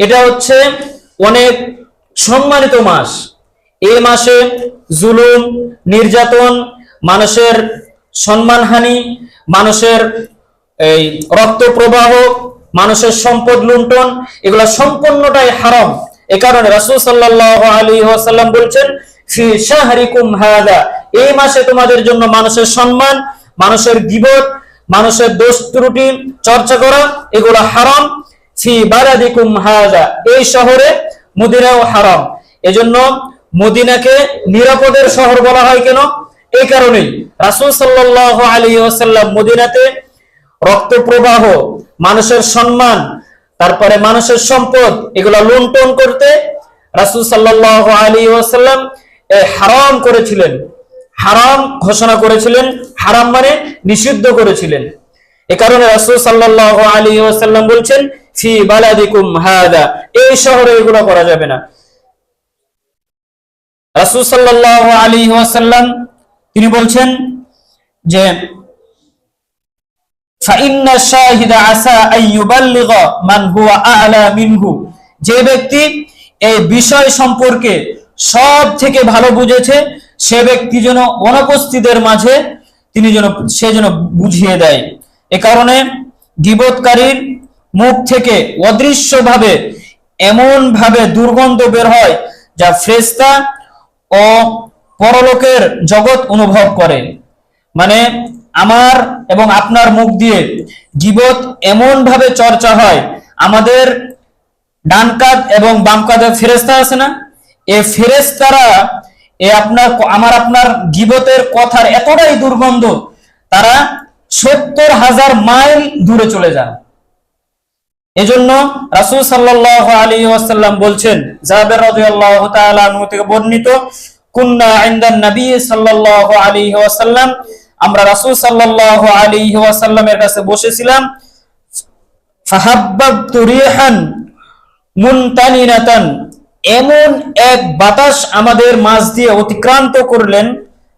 এটা হচ্ছে অনেক সম্মানিত মাস। এই মাসে জুলুম, নির্যাতন, মানুষের সম্মানহানি, মানুষের এই রক্ত প্রবাহ, মানুষের সম্পদ লুণ্ঠন, এগুলো সম্পূর্ণটাই হারাম। এ কারণে রাসূল সাল্লাল্লাহু আলাইহি ওয়াসাল্লাম বলছেন, ফি শাহরিকুম হাযা, এই মাসে তোমাদের জন্য মানুষের সম্মান, মানুষের গীবত, মানুষের দোষ ত্রুটি চর্চা করা, এগুলো হারাম। ফি বালাদিকুম হাযা, এই শহরে মদিনাও হারাম। এজন্য মদিনাকে নিরাপদের শহর বলা হয় কেন? এই কারণেই রাসূল সাল্লাল্লাহু আলাইহি ওয়াসাল্লাম মদিনাতে রক্ত প্রবাহ, মানুষের সম্মান, তারপরে মানুষের সম্পদ, এগুলো লুণ্ঠন করতে রাসূল সাল্লাল্লাহু আলাইহি ওয়াসাল্লাম হারাম করেছিলেন, হারাম ঘোষণা করেছিলেন। হারাম মানে নিষিদ্ধ করেছিলেন। এ কারণে রাসূল সাল্লাল্লাহু আলাইহি ওয়াসাল্লাম বলছেন, ফি বালাদিকুম হাযা, এই শহরে এগুলো করা যাবে না। রাসূল সাল্লাল্লাহু আলাইহি ওয়াসাল্লাম তিনি বলছেন যে, ফাইন্না শাহিদা আসা আন ইউবাল্লিগা মান হুয়া আ'লা মিনহু, যে ব্যক্তি এই বিষয় সম্পর্কে সব থেকে ভালো বুঝেছে, সে ব্যক্তি যেন অনুপস্থিতদের মাঝে সে যেন বুঝিয়ে দেয়। এ কারণে গীবতকারীর মুখ থেকে অদৃশ্যভাবে এমন ভাবে দুর্গন্ধ বের হয় যা ফেরেশতা ও পরলোকের জগৎ অনুভব করে। মানে আমার এবং আপনার মুখ দিয়ে গীবত এমন ভাবে চর্চা হয়, আমাদের ডান কাঁধ এবং বাম কাঁধে ফেরেশতা আছে না, এই ফেরেশতারা আপনার গীবতের কথার এতটাই দুর্গন্ধ, তারা ৭০,০০০ মাইল দূরে চলে যান। এজন্য রাসূল সাল্লাল্লাহু আলাইহি ওয়াসাল্লাম বলছেন, জাবের রাদিয়াল্লাহু তাআলা আনহু থেকে বর্ণিত, কুন্না ইনদান নবী সাল্লাল্লাহু আলাইহি ওয়াসাল্লাম, আমরা রাসূল সাল্লাল্লাহু আলাইহি ওয়াসাল্লামের কাছে বসেছিলাম, ফাহাব্বাতু রিহান মুনতানিনাতান, এমন এক বাতাস আমাদের মাঝ দিয়ে অতিক্রান্ত করলেন।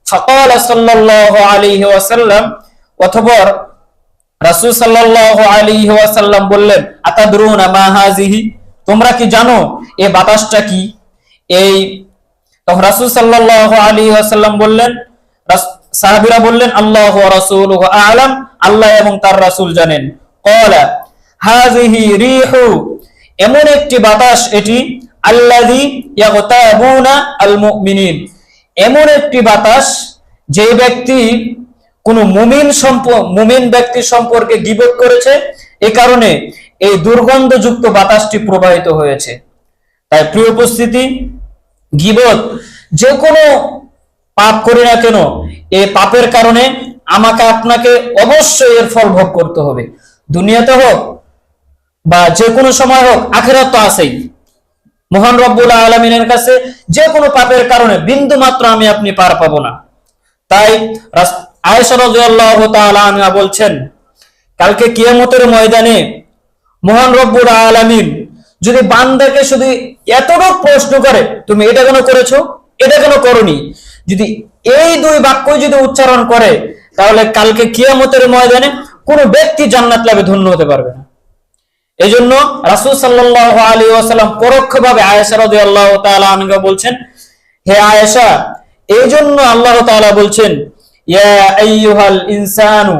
ফাকালা সাল্লাল্লাহু আলাইহি ওয়াসাল্লাম, অতঃপর রাসূল সাল্লাল্লাহু আলাইহি ওয়াসাল্লাম বললেন, আতাদরুনা মা হাযিহি, তোমরা কি জানো এই বাতাসটা কি? তখন রাসূল সাল্লাল্লাহু আলাইহি ওয়াসাল্লাম বললেন, সাহাবীরা বললেন, আল্লাহু ওয়া রাসূলুহু আ'লাম, আল্লাহ এবং তার রাসূল জানেন। ক্বালা হাযিহি রিহু, এমন একটি বাতাস এটি, আল্লাযী ইয়াগতাবুনা আল মুমিনিন, এমন একটি বাতাস যে ব্যক্তি কোন মুমিন ব্যক্তি সম্পর্কে গীবত করেছে, এ কারণে এই দুর্গন্ধযুক্ত বাতাসটি প্রবাহিত হয়েছে। তাই প্রিয় উপস্থিতি, গীবত যে কোনো পাপ করি না কেন, এই পাপের কারণে আমাকে আপনাকে অবশ্যই এর ফল ভোগ করতে হবে। দুনিয়াতে হোক বা যে কোনো সময় হোক, আখিরাত তো আছেই। মহান রব্বুল আলামিনের কাছে যে কোনো পাপের কারণে বিন্দু মাত্র আমি আপনি পার পাবো না। তাই আয়েশা রাদিয়াল্লাহু তাআলা আনহা বলছেন, কালকে কিয়ামতের ময়দানে মহান রব্বুল আলামিন যদি বান্দাকে শুধু এতটুকু প্রশ্ন করে, তুমি এটা কেন করেছো, এটা কেন করনি, যদি এই দুই বাক্য যদি উচ্চারণ করে, তাহলে কালকে কিয়ামতের ময়দানে কোনো ব্যক্তি জান্নাত লাভে ধন্য হতে পারবে না। এজন্য রাসূল সাল্লাল্লাহু আলাইহি ওয়াসাল্লাম পরোক্ষভাবে আয়েশা রাদিয়াল্লাহু তাআলা আনহা বলছেন, হে আয়েশা, এইজন্য আল্লাহ তাআলা বলছেন, ইয়া আইয়ুহাল ইনসানু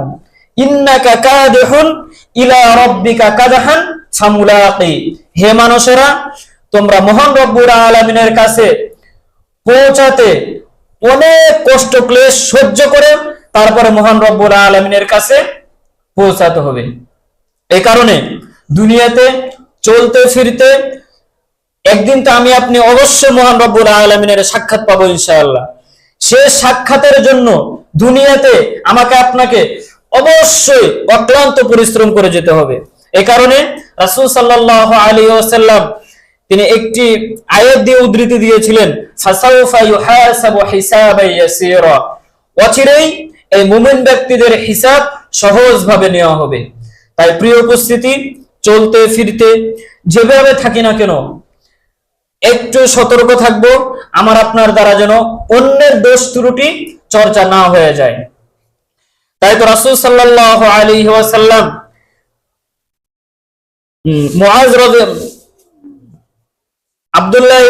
ইন্নাকা কাদিহুন ইলা রাব্বিকা কাদহান ফামুলাকি, হে মানুষেরা, তোমরা মহান রব্বুল আলামিনের কাছে পৌঁছাতে অনেক কষ্ট ক্লেশ সহ্য করে তারপরে মহান রব্বুল আলামিনের কাছে পৌঁছাতে হবে। এই কারণে দুনিয়াতে চলতে ফিরতে একদিন তো আমি আপনি অবশ্যই মহান রব্বুল আলামিনের সাক্ষাৎ পাবো ইনশাআল্লাহ। সে সাক্ষাতের জন্য দুনিয়াতে আমাকে আপনাকে অবশ্যই অক্লান্ত পরিশ্রম করে যেতে হবে। এই কারণে রাসূল সাল্লাল্লাহু আলাইহি ওয়াসাল্লাম তিনি একটি আয়াত দিয়ে উদ্ধৃতি দিয়েছিলেন, ফাসাউফা ইউহাসাবু হিসাবান ইয়াসীরা, অচিরেই এই মুমিন ব্যক্তিদের হিসাব সহজভাবে নেওয়া হবে। তাই প্রিয় উপস্থিতি, চলতে ফিরতে যেভাবে থাকি না কেন একটু সতর্ক থাকবো আমার আপনার দ্বারা যেন অন্যের দোষ ত্রুটি চর্চা না হয়ে যায়। তাই তো রাসূল সাল্লাল্লাহু আলাইহি ওয়াসাল্লাম মুআজ আব্দুল্লাহ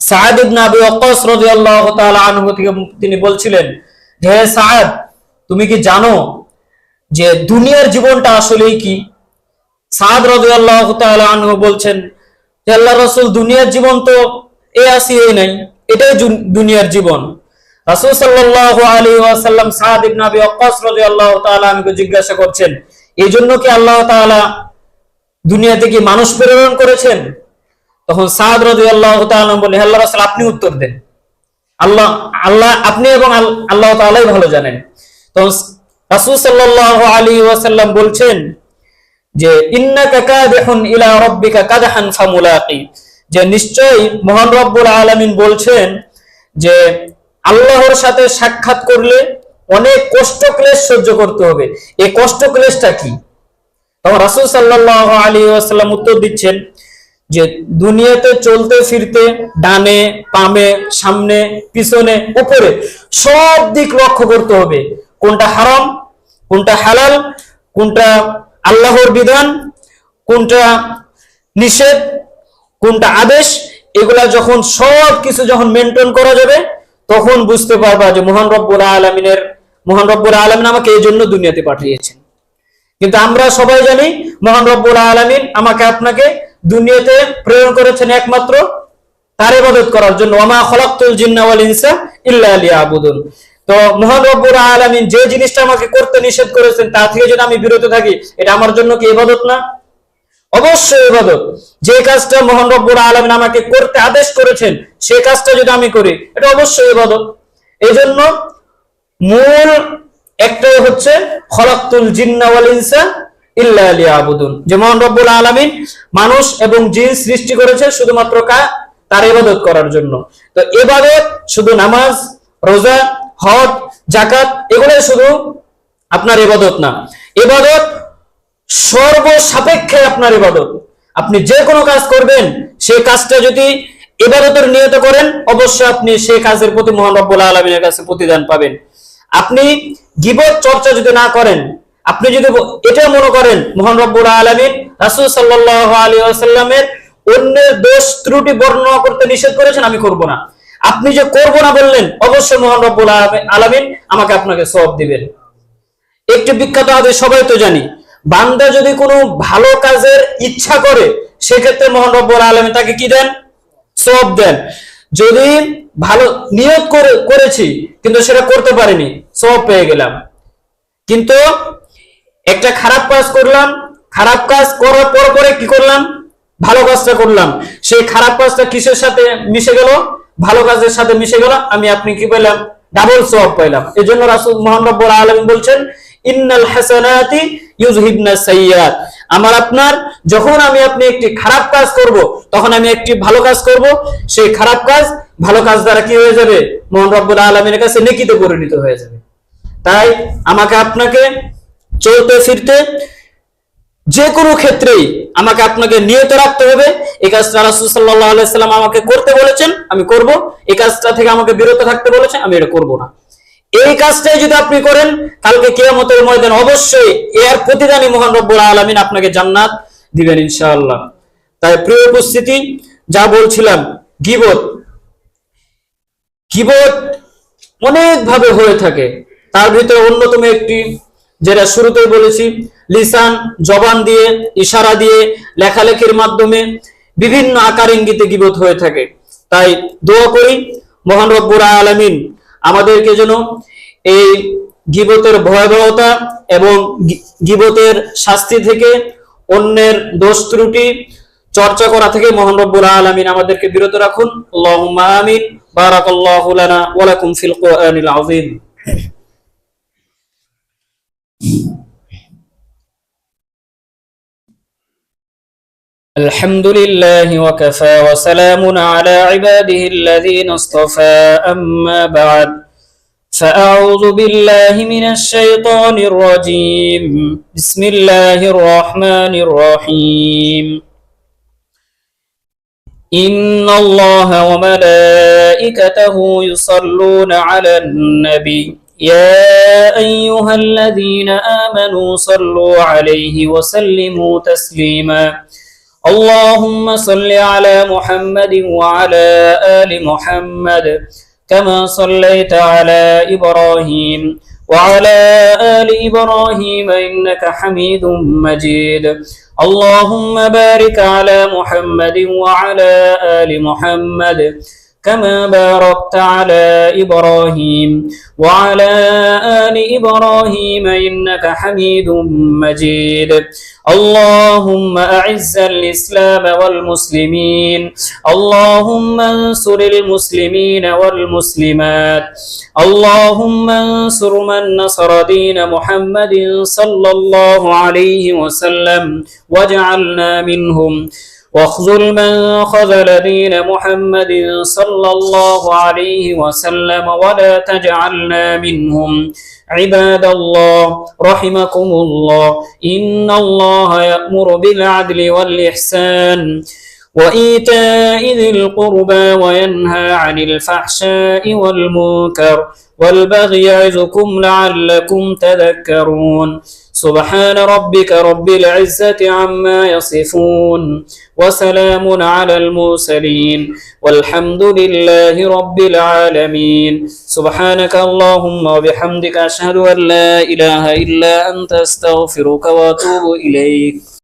সাআদ ইবনে আবি ওয়াক্কাস রাদিয়াল্লাহু তাআলা আনহু থেকে তিনি বলছিলেন, হে সাআদ, তুমি কি জানো যে দুনিয়ার জীবনটা আসলেই কি? সাআদ রাদিয়াল্লাহু তাআলা আনহু বলছেন যে আল্লাহর রাসূল, দুনিয়ার জীবন তো এই আসি এই নাই, এটাই দুনিয়ার জীবন। রাসূল সাল্লাল্লাহু আলাইহি ওয়াসাল্লাম সাআদ ইবনে আবি ওয়াক্কাস রাদিয়াল্লাহু তাআলা আনহুকে জিজ্ঞাসা করছেন, এইজন্য কি আল্লাহ তাআলা দুনিয়াতে কি মানুষ প্রেরণ করেছেন? তখন সাআদ রাদিয়াল্লাহু তাআলা বলে, হে আল্লাহর রাসূল, আপনি উত্তর দেন, আল্লাহ আপনি এবং আল্লাহ তাআলাই ভালো জানেন। তখন রাসূল সাল্লাল্লাহু আলাইহি ওয়াসাল্লাম বলছেন যে ইন্নাকা কাদিহুন ইলা রাব্বিকা কাদহান ফামুলাকি, যে নিশ্চয়ই মহান রব্বুল আলামিন বলছেন যে আল্লাহর সাথে সাক্ষাৎ করলে অনেক কষ্ট ক্লেশ সহ্য করতে হবে। এই কষ্ট ক্লেশটা কি? তখন রাসূল সাল্লাল্লাহু আলাইহি ওয়াসাল্লাম উত্তর দিচ্ছেন যে দুনিয়াতে চলতে ফিরতে ডানে বামে সামনে পিছনে উপরে সব দিক লক্ষ্য করতে হবে, কোনটা হারাম কোনটা হালাল, কোনটা আল্লাহর বিধান কোনটা নিষেধ কোনটা আদেশ, এগুলা যখন সব কিছু যখন মেনটেন করা যাবে তখন বুঝতে পারবা যে মহান রব্বুল আলামিন আমাকে এই জন্য দুনিয়াতে পাঠিয়েছেন। কিন্তু আমরা সবাই জানি মহান রব্বুল আলামিন আমাকে আপনাকে দুনিয়াতে প্রেরণ করেছেন একমাত্র তার ইবাদত করার জন্য। ওয়া মা খালাকতুল জিন্না ওয়াল ইনসা ইল্লা লিয়াবুদুন। তো মহান রব্বুল আলামিন যে জিনিসটা আমাকে করতে নিষেধ করেছেন তা থেকে যদি আমি বিরত থাকি, এটা আমার জন্য কি ইবাদত না? অবশ্যই ইবাদত। যে কাজটা মহান রব্বুল আলামিন আমাকে করতে আদেশ করেছেন সেই কাজটা যদি আমি করি, এটা অবশ্যই ইবাদত। এইজন্য মূল একটাই হচ্ছে খালাকতুল জিন্না ওয়াল ইনসা ইল্লা লিয়াবুদুন, যে মহান রব্বুল আলামিন মানুষ এবং জিন সৃষ্টি করেছে শুধুমাত্র তার ইবাদত করার জন্য। তো ইবাদত শুধু নামাজ রোজা হজ যাকাত এগুলো শুধু আপনার ইবাদত না, ইবাদত সর্বসাপেক্ষে আপনার ইবাদত। আপনি যে কোনো কাজ করবেন সেই কাজটা যদি ইবাদতের নিয়ত করেন অবশ্যই আপনি সেই কাজের প্রতি মহান রব্বুল আলামিনের কাছে প্রতিদান পাবেন। আপনি গীবত চর্চা যদি না করেন, আপনি যদি এটা মনে করেন মহান রব্বুল আলামিন রাসূল সাল্লাল্লাহু আলাইহি ওয়াসাল্লামের অন্যের দোষ ত্রুটি বর্ণনা করতে নিষেধ করেছেন, আমি করব না, আপনি যে করব না বললেন অবশ্যই মহান রব্বুল আলামিন আমাকে আপনাকে সওয়াব দিবেন। একটি বিখ্যাত হাদিস সবাই তো জানি, বান্দা যদি কোনো ভালো কাজের ইচ্ছা করে সেক্ষেত্রে মহান রব্বুল আলামিন তাকে কি দেন? সওয়াব দেন। যদি ভালো নিয়ত করেছি কিন্তু সেটা করতে পারিনি, সওয়াব পেয়ে গেলাম। কিন্তু একটা খারাপ কাজ করলাম, খারাপ কাজ করার পরে কি করলাম? ভালো কাজটা করলাম, সেই খারাপ কাজটা কিসের সাথে মিশে গেল? ভালো কাজের সাথে মিশে গেল, আমি আপনি কি পেলাম? ডাবল সওয়াব পেলাম। এজন্য রাসূল মহান রব্বুল আলামিন বলছেন ইন্নাল হাসানাতি ইউযহিবনা সাইয়্যাত, আমার আপনার যখন আমি আপনি একটি খারাপ কাজ করব তখন আমি একটি ভালো কাজ করব, সেই খারাপ কাজ ভালো কাজ দ্বারা কি হয়ে যাবে? মহান রব্বুল আলামিনের কাছে নেকিতে পরিণত হয়ে যাবে। তাই আমাকে আপনাকে চলতে ফিরতে যে কোনো ক্ষেত্রেই আমাকে আপনাকে নিয়ত রাখতে হবে এই কাজটা রাসূল সাল্লাল্লাহু আলাইহি সাল্লাম আমাকে করতে বলেছেন আমি করব, এই কাজটা থেকে আমাকে বিরত থাকতে বলেছেন আমি এটা করব না। এই কাজটাই যদি আপনি করেন কালকে কিয়ামতের ময়দানে অবশ্যই এর প্রতিদানই মহান রব্বুল আলামিন আপনাকে জান্নাত দিবেন ইনশাআল্লাহ। তাই প্রিয় উপস্থিতি, যা বলছিলাম গীবত অনেক ভাবে হয়ে থাকে, তার ভিতরে অন্যতম একটি যেটা শুরুতেই বলেছি, লিসান জবান দিয়ে ইশারা দিয়ে লেখালেখির মাধ্যমে বিভিন্ন আকার ইঙ্গিতে গীবত হয়ে থাকে। তাই দোয়া করি মহান রব্বুল আলামিন আমাদেরকে যেন এই গীবতের ভয়াবহতা এবং গীবতের শাস্তি থেকে, অন্যের দোষ ত্রুটি চর্চা করা থেকে মহান রব্বুল আলামিন আমাদেরকে বিরত রাখুন। আল্লাহুম্মা আমিন। বারাকাল্লাহু লানা ওয়া লাকুম ফিল কুরআনিল আযীম। الحمد لله وكفى وسلام على عباده الذين اصطفى أما بعد فأعوذ بالله من الشيطان الرجيم. بسم الله الرحمن الرحيم. إن الله وملائكته يصلون على النبي يا أيها الذين آمنوا صلوا عليه وسلموا تسليما. اللهم صل على محمد وعلى آل محمد كما صليت على إبراهيم وعلى آل إبراهيم إنك حميد مجيد. اللهم بارك على محمد وعلى آل محمد كما باركت على إبراهيم وعلى آل إبراهيم إنك حميد مجيد. اللهم أعز الإسلام والمسلمين. اللهم انصر المسلمين والمسلمات. اللهم انصر من نصر دين محمد صلى الله عليه وسلم واجعلنا منهم، واخذل من خذل دين محمد صلى الله عليه وسلم ولا تجعلنا منهم. عباد الله رحمكم الله، إن الله يأمر بالعدل والإحسان وإيتاء ذي القربى وينهى عن الفحشاء والمنكر والبغي يعظكم لعلكم تذكرون. سبحان ربك رب العزة عما يصفون وسلام على المرسلين والحمد لله رب العالمين. سبحانك اللهم وبحمدك أشهد أن لا إله إلا أنت أستغفرك وأتوب إليك.